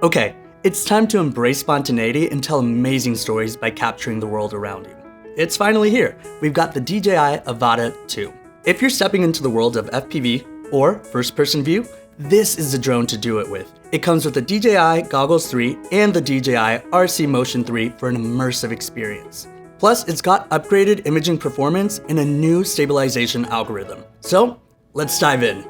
Okay, it's time to embrace spontaneity and tell amazing stories by capturing the world around you. It's finally here. We've got the DJI Avata 2. If you're stepping into the world of FPV or first-person view, this is the drone to do it with. It comes with the DJI Goggles 3 and the DJI RC Motion 3 for an immersive experience. Plus, it's got upgraded imaging performance and a new stabilization algorithm. So, let's dive in.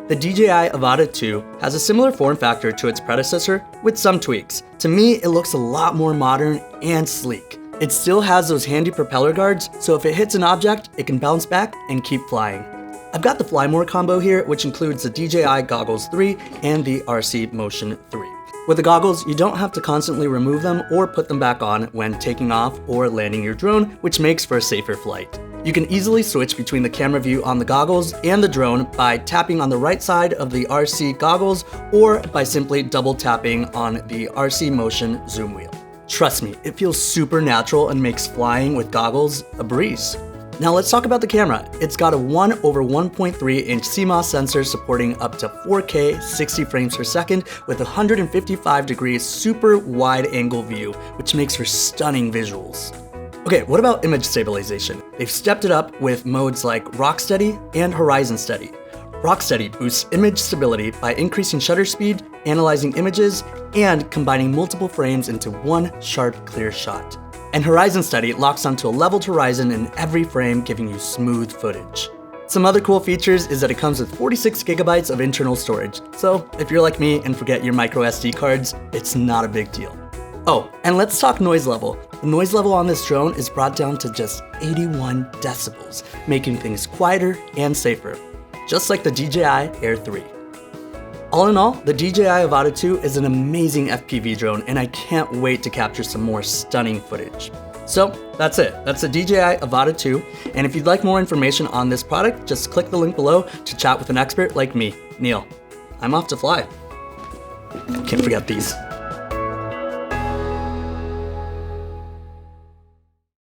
The DJI Avata 2 has a similar form factor to its predecessor with some tweaks. To me, it looks a lot more modern and sleek. It still has those handy propeller guards, so if it hits an object, it can bounce back and keep flying. I've got the Fly More combo here, which includes the DJI Goggles 3 and the RC Motion 3. With the goggles, you don't have to constantly remove them or put them back on when taking off or landing your drone, which makes for a safer flight. You can easily switch between the camera view on the goggles and the drone by tapping on the right side of the RC goggles or by simply double tapping on the RC Motion zoom wheel. Trust me, it feels super natural and makes flying with goggles a breeze. Now let's talk about the camera. It's got a 1/1.3 inch CMOS sensor supporting up to 4K 60 frames per second with 155 degrees super wide angle view, which makes for stunning visuals. Okay, what about image stabilization? They've stepped it up with modes like Rock Steady and Horizon Steady. Rock Steady boosts image stability by increasing shutter speed, analyzing images, and combining multiple frames into one sharp, clear shot. And Horizon Steady locks onto a leveled horizon in every frame, giving you smooth footage. Some other cool features is that it comes with 46 gigabytes of internal storage, so if you're like me and forget your micro SD cards, it's not a big deal. Oh, and let's talk noise level. The noise level on this drone is brought down to just 81 decibels, making things quieter and safer, just like the DJI Air 3. All in all, the DJI Avata 2 is an amazing FPV drone, and I can't wait to capture some more stunning footage. So that's it. That's the DJI Avata 2, and if you'd like more information on this product, just click the link below to chat with an expert like me, Neil. I'm off to fly. Can't forget these.